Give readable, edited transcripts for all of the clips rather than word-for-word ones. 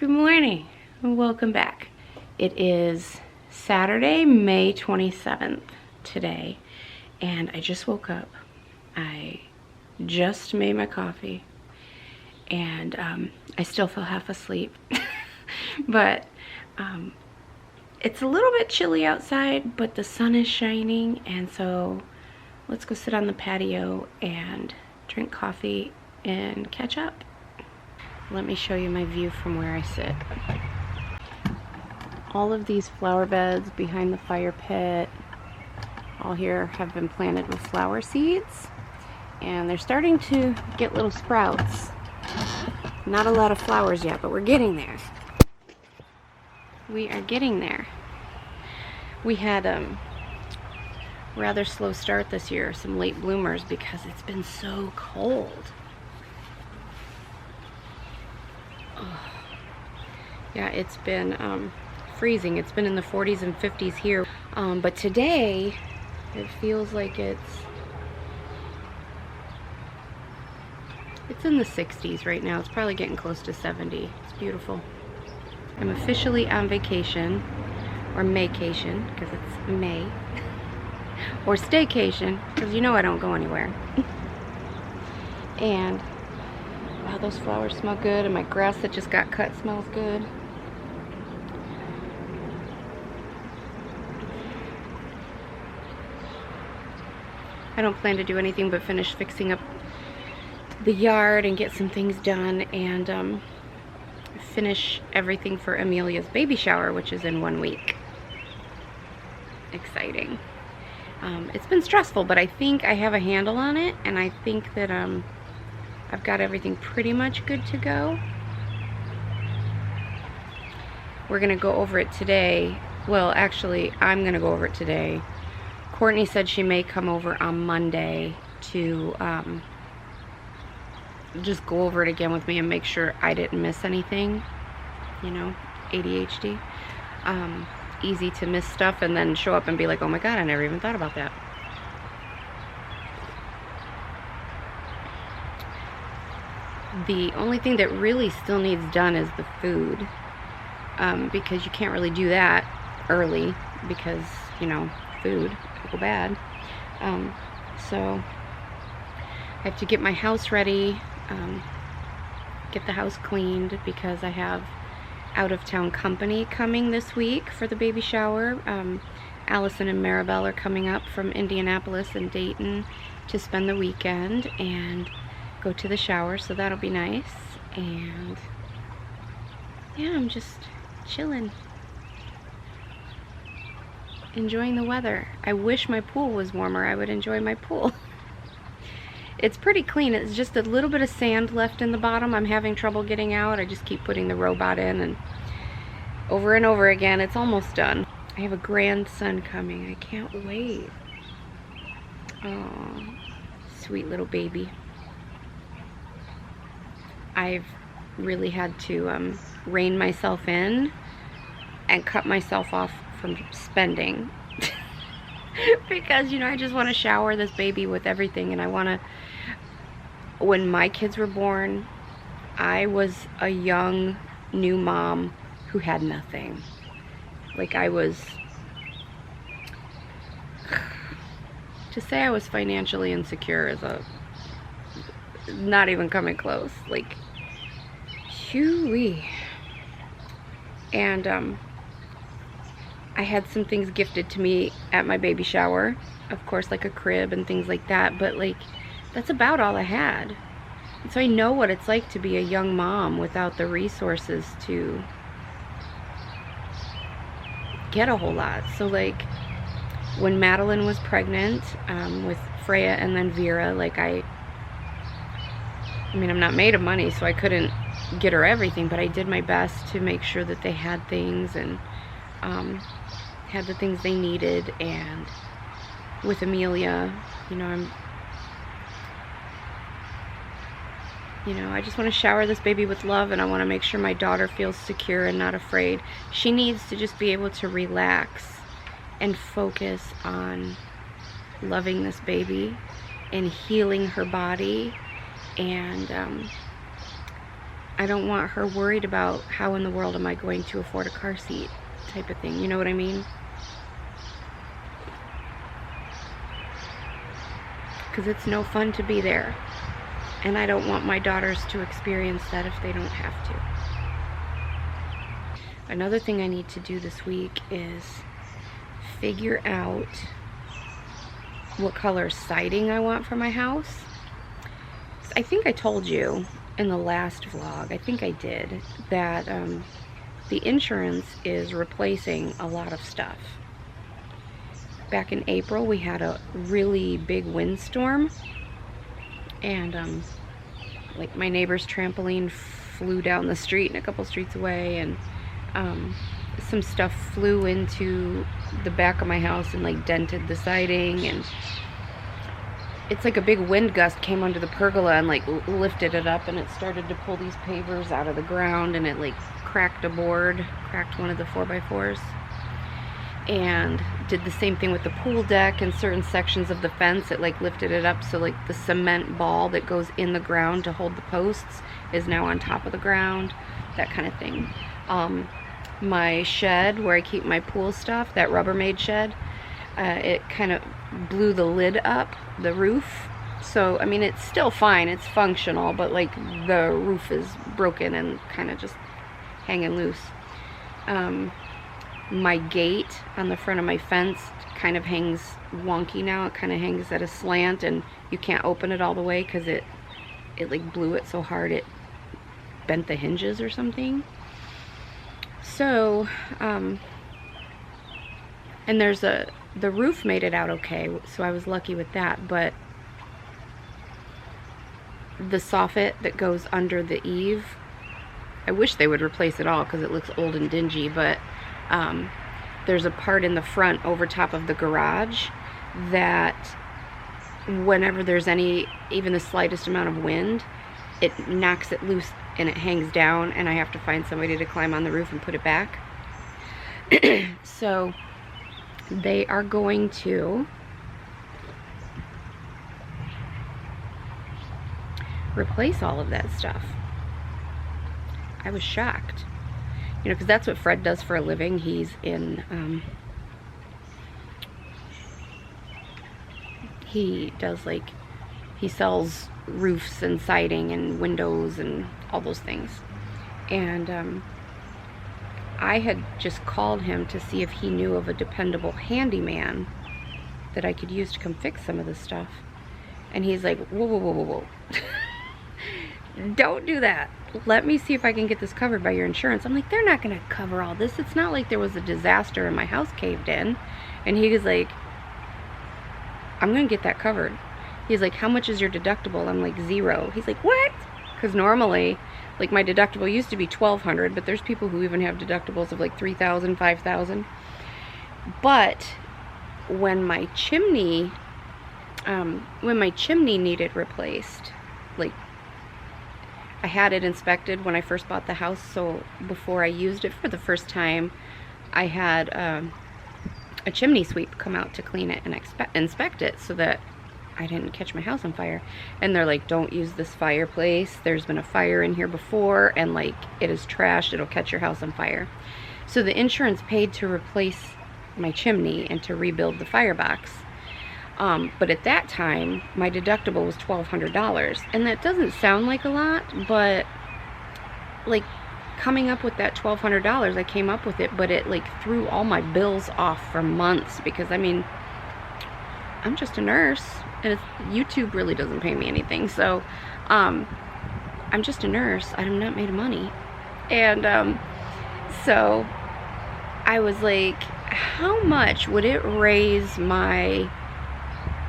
Good morning and welcome back. It is Saturday, May 27th today, and I just woke up. I just made my coffee, and I still feel half asleep. But it's a little bit chilly outside, but the sun is shining, and so let's go sit on the patio and drink coffee and catch up. Let me show you my view from where I sit. All of these flower beds behind the fire pit, all here have been planted with flower seeds, and they're starting to get little sprouts. Not a lot of flowers yet, but we're getting there. We are getting there. We had a rather slow start this year, some late bloomers, because it's been so cold. Yeah, it's been freezing. It's been in the 40s and 50s here. But today, it feels like it's in the 60s right now. It's probably getting close to 70. It's beautiful. I'm officially on vacation, or Maycation, because it's May, or staycation, because you know I don't go anywhere. And wow, those flowers smell good, and my grass that just got cut smells good. I don't plan to do anything but finish fixing up the yard and get some things done, and finish everything for Amelia's baby shower, which is in 1 week. Exciting. It's been stressful, but I think I have a handle on it, and I think that I've got everything pretty much good to go. We're gonna go over it today. Well, actually, I'm gonna go over it today. Courtney said she may come over on Monday to just go over it again with me and make sure I didn't miss anything. You know, ADHD. Easy to miss stuff and then show up and be like, oh my god, I never even thought about that. The only thing that really still needs done is the food, because you can't really do that early because, you know, food could go bad. So I have to get my house ready, get the house cleaned, because I have out-of-town company coming this week for the baby shower. Allison and Maribel are coming up from Indianapolis and Dayton to spend the weekend and go to the shower, so that'll be nice. And yeah, I'm just chilling, enjoying the weather. I wish my pool was warmer. I would enjoy my pool. It's pretty clean. It's just a little bit of sand left in the bottom. I'm having trouble getting out. I just keep putting the robot in and over again. It's almost done. I have a grandson coming. I can't wait. Oh, sweet little baby. I've really had to rein myself in and cut myself off from spending. Because, you know, I just want to shower this baby with everything, and I want to... When my kids were born, I was a young, new mom who had nothing. Like, I was... To say I was financially insecure is not even coming close. Like, shoo-wee. And, I had some things gifted to me at my baby shower. Of course, like a crib and things like that. But, like, that's about all I had. And so I know what it's like to be a young mom without the resources to get a whole lot. So, like, when Madeline was pregnant with Freya and then Vera, like, I mean, I'm not made of money, so I couldn't get her everything, but I did my best to make sure that they had things and had the things they needed. And with Amelia, you know, I just want to shower this baby with love, and I want to make sure my daughter feels secure and not afraid. She needs to just be able to relax and focus on loving this baby and healing her body and I don't want her worried about how in the world am I going to afford a car seat type of thing. You know what I mean? Because it's no fun to be there. And I don't want my daughters to experience that if they don't have to. Another thing I need to do this week is figure out what color siding I want for my house. I think I told you in the last vlog, I think I did, that the insurance is replacing a lot of stuff. Back in April, we had a really big windstorm, and like my neighbor's trampoline flew down the street and a couple streets away, and some stuff flew into the back of my house and like dented the siding, and it's like a big wind gust came under the pergola and like lifted it up, and it started to pull these pavers out of the ground, and it like cracked a board, cracked one of the 4x4s, and did the same thing with the pool deck and certain sections of the fence. It like lifted it up, so like the cement ball that goes in the ground to hold the posts is now on top of the ground, that kind of thing. My shed where I keep my pool stuff, that Rubbermaid shed, it kind of blew the lid up, the roof. So I mean, it's still fine, it's functional, but like the roof is broken and kind of just hanging loose. My gate on the front of my fence kind of hangs wonky now. It kind of hangs at a slant, and you can't open it all the way because it like blew it so hard it bent the hinges or something. So and the roof made it out okay, so I was lucky with that, but the soffit that goes under the eave, I wish they would replace it all because it looks old and dingy, but there's a part in the front over top of the garage that whenever there's even the slightest amount of wind, it knocks it loose and it hangs down, and I have to find somebody to climb on the roof and put it back. So they are going to replace all of that stuff. I was shocked, you know, because that's what Fred does for a living. He's in he does, like, he sells roofs and siding and windows and all those things. And I had just called him to see if he knew of a dependable handyman that I could use to come fix some of this stuff. And he's like, whoa, whoa, whoa, whoa, whoa. Don't do that. Let me see if I can get this covered by your insurance. I'm like, they're not going to cover all this. It's not like there was a disaster and my house caved in. And he was like, I'm going to get that covered. He's like, how much is your deductible? I'm like, $0. He's like, what? Because normally, like, my deductible used to be $1,200, but there's people who even have deductibles of like $3,000, $5,000. But when my chimney needed replaced, like, I had it inspected when I first bought the house, so before I used it for the first time, I had a chimney sweep come out to clean it and inspect it so that I didn't catch my house on fire. And they're like, don't use this fireplace. There's been a fire in here before, and like, it is trashed. It'll catch your house on fire. So the insurance paid to replace my chimney and to rebuild the firebox. But at that time, my deductible was $1,200. And that doesn't sound like a lot, but like, coming up with that $1,200, I came up with it, but it like threw all my bills off for months, because I mean, I'm just a nurse, and YouTube really doesn't pay me anything, so I'm just a nurse. I'm not made of money. And so I was like, how much would it raise my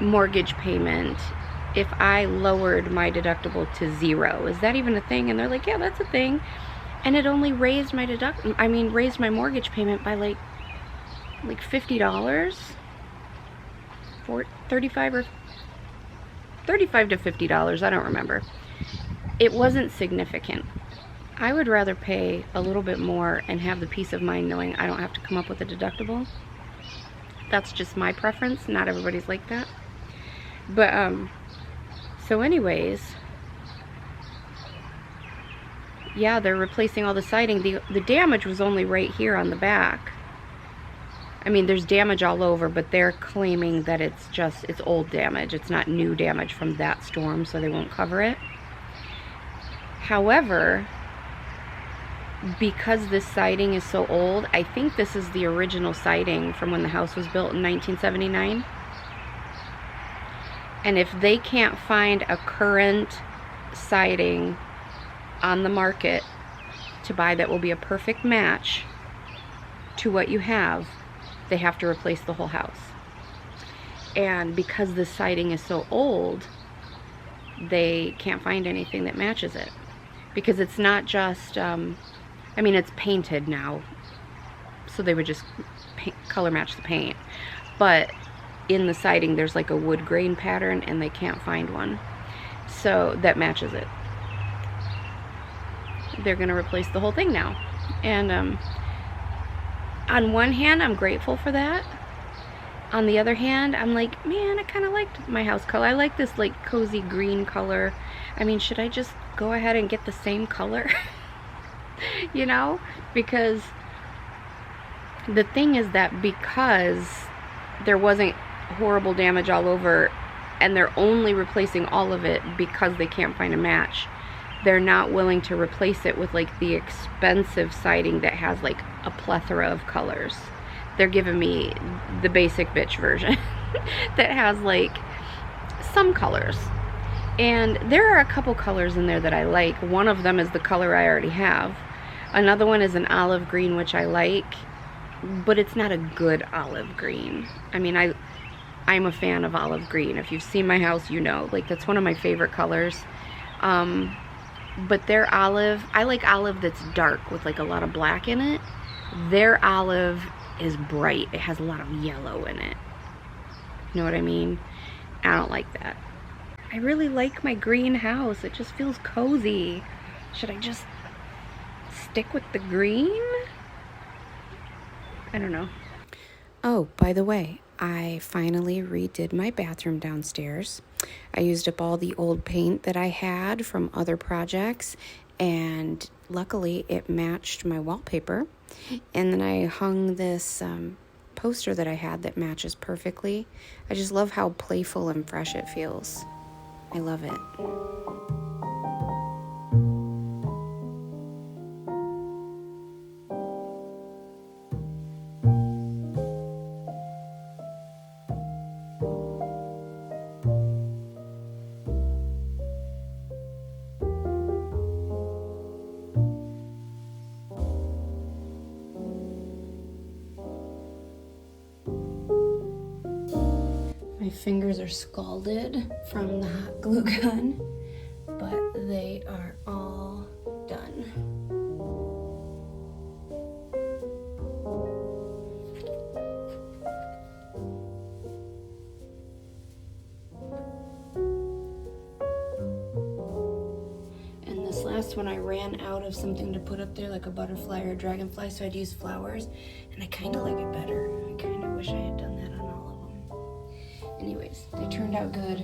mortgage payment if I lowered my deductible to $0? Is that even a thing? And they're like, yeah, that's a thing. And it only raised my raised my mortgage payment by like $50, for $35 to $50, I don't remember. It wasn't significant. I would rather pay a little bit more and have the peace of mind knowing I don't have to come up with a deductible. That's just my preference. Not everybody's like that. But so anyways, yeah, they're replacing all the siding. The damage was only right here on the back. I mean, there's damage all over, but they're claiming that it's old damage. It's not new damage from that storm, so they won't cover it. However, because this siding is so old, I think this is the original siding from when the house was built in 1979. And if they can't find a current siding on the market to buy that will be a perfect match to what you have, they have to replace the whole house. And because the siding is so old, they can't find anything that matches it. Because it's not just, I mean, it's painted now, so they would just color match the paint. But in the siding, there's like a wood grain pattern, and they can't find one so that matches it. They're gonna replace the whole thing now. And on one hand, I'm grateful for that. On the other hand, I'm like, man, I kind of liked my house color. I like this like cozy green color. I mean, should I just go ahead and get the same color? You know, because the thing is that because there wasn't horrible damage all over, and they're only replacing all of it because they can't find a match, they're not willing to replace it with like the expensive siding that has like a plethora of colors. They're giving me the basic bitch version that has like some colors. And there are a couple colors in there that I like. One of them is the color I already have. Another one is an olive green, which I like, but it's not a good olive green. I mean, I'm a fan of olive green. If you've seen my house, you know, like that's one of my favorite colors. But their olive, I like olive that's dark with like a lot of black in it. Their olive is bright. It has a lot of yellow in it. You know what I mean? I don't like that. I really like my green house. It just feels cozy. Should I just stick with the green? I don't know. Oh, by the way, I finally redid my bathroom downstairs. I used up all the old paint that I had from other projects, and luckily it matched my wallpaper. And then I hung this poster that I had that matches perfectly. I just love how playful and fresh it feels. I love it. My fingers are scalded from the hot glue gun, but they are all done. And this last one I ran out of something to put up there, like a butterfly or a dragonfly, so I'd use flowers, and I kind of like it better. I kind of wish I had done that on all of them. Anyways, they turned out good.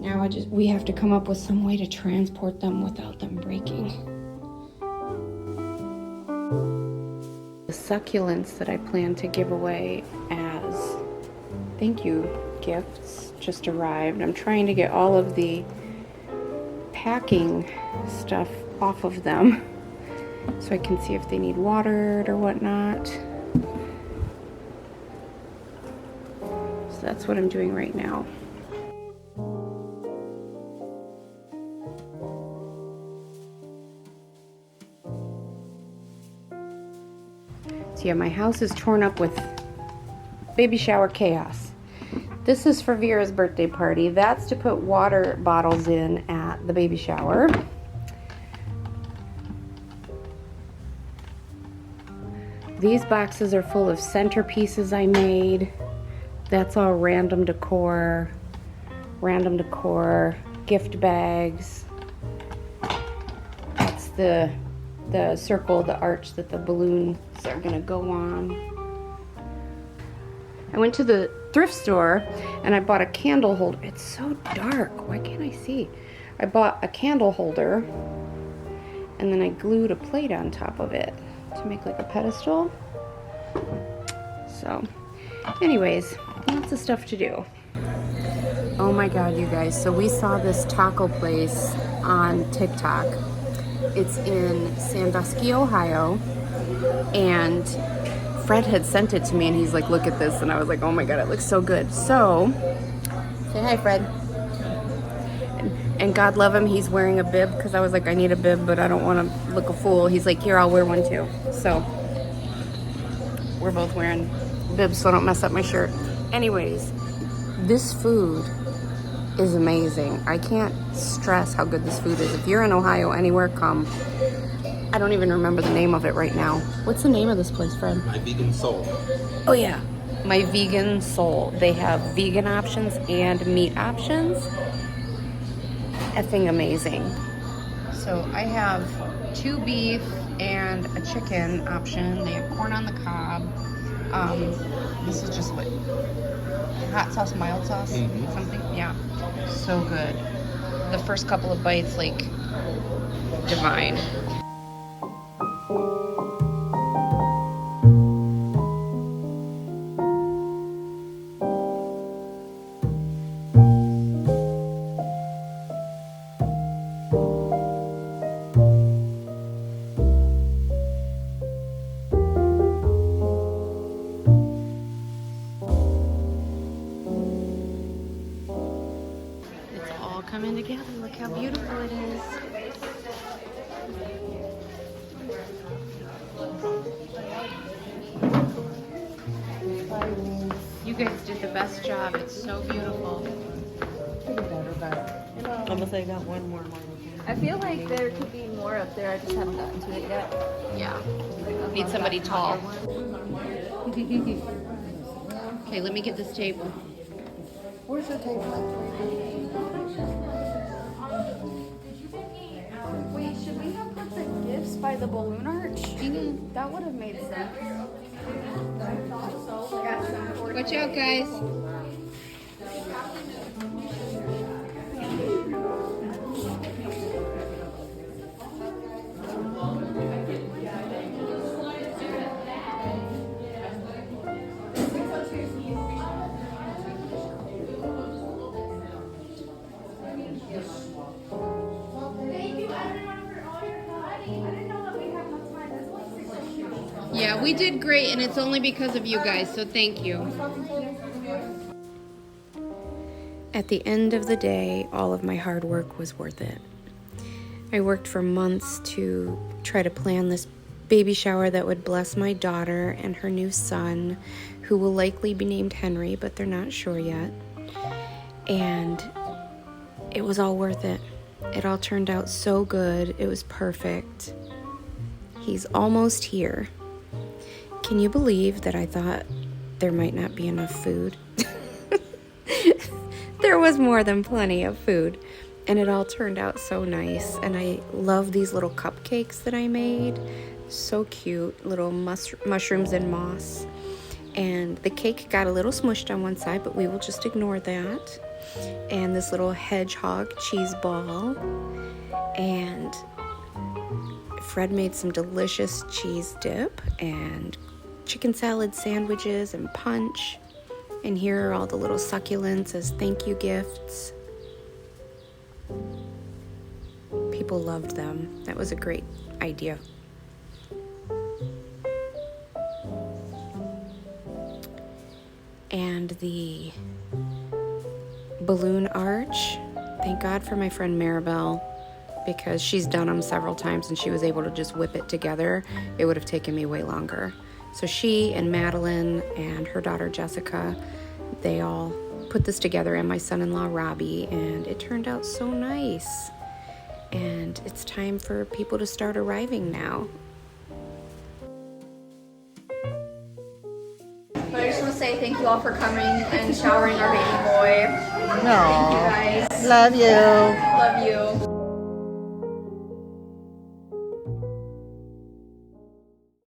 Now we have to come up with some way to transport them without them breaking. The succulents that I plan to give away as thank you gifts just arrived. I'm trying to get all of the packing stuff off of them so I can see if they need watered or whatnot. So that's what I'm doing right now. So yeah, my house is torn up with baby shower chaos. This is for Vera's birthday party. That's to put water bottles in at the baby shower. These boxes are full of centerpieces I made. That's all random decor, gift bags. That's the circle, the arch that the balloons are gonna go on. I went to the thrift store and I bought a candle holder. It's so dark, why can't I see? I bought a candle holder and then I glued a plate on top of it to make like a pedestal. So anyways, lots of stuff to do. Oh my god, you guys, so we saw this taco place on TikTok. It's in Sandusky, Ohio, and Fred had sent it to me and he's like, look at this, and I was like, oh my god, it looks so good. So say hi, Fred. And God love him, he's wearing a bib because I was like, I need a bib, but I don't want to look a fool. He's like, here, I'll wear one too. So we're both wearing bibs so I don't mess up my shirt. Anyways, this food is amazing. I can't stress how good this food is. If you're in Ohio anywhere, come. I don't even remember the name of it right now. What's the name of this place, Fred? My Vegan Soul. Oh yeah, My Vegan Soul. They have vegan options and meat options. Effing amazing. So I have 2 beef and a chicken option. They have corn on the cob. This is just what, hot sauce, mild sauce, something. Yeah, so good. The first couple of bites, like, divine. Coming together. Look how beautiful it is. You guys did the best job. It's so beautiful. Almost like I got one more. I feel like there could be more up there. I just haven't gotten to it yet. Yeah. Need somebody tall. Okay, let me get this table. Where's the table? Wait, should we have put the gifts by the balloon arch? That would have made sense. Watch out, guys. Yeah, we did great, and it's only because of you guys, so thank you. At the end of the day, all of my hard work was worth it. I worked for months to try to plan this baby shower that would bless my daughter and her new son, who will likely be named Henry, but they're not sure yet. And it was all worth it. It all turned out so good. It was perfect. He's almost here. Can you believe that I thought there might not be enough food? There was more than plenty of food, and it all turned out so nice. And I love these little cupcakes that I made. So cute, little mushrooms and moss. And the cake got a little smushed on one side, but we will just ignore that. And this little hedgehog cheese ball. And Fred made some delicious cheese dip and chicken salad sandwiches and punch. And here are all the little succulents as thank you gifts. People loved them. That was a great idea. And the balloon arch, thank God for my friend Maribel, because she's done them several times and she was able to just whip it together. It would have taken me way longer. So she and Madeline and her daughter Jessica, they all put this together, and my son-in-law Robbie, and it turned out so nice. And it's time for people to start arriving now. But I just want to say thank you all for coming and showering our baby boy. No. Thank you guys. Love you. Love you.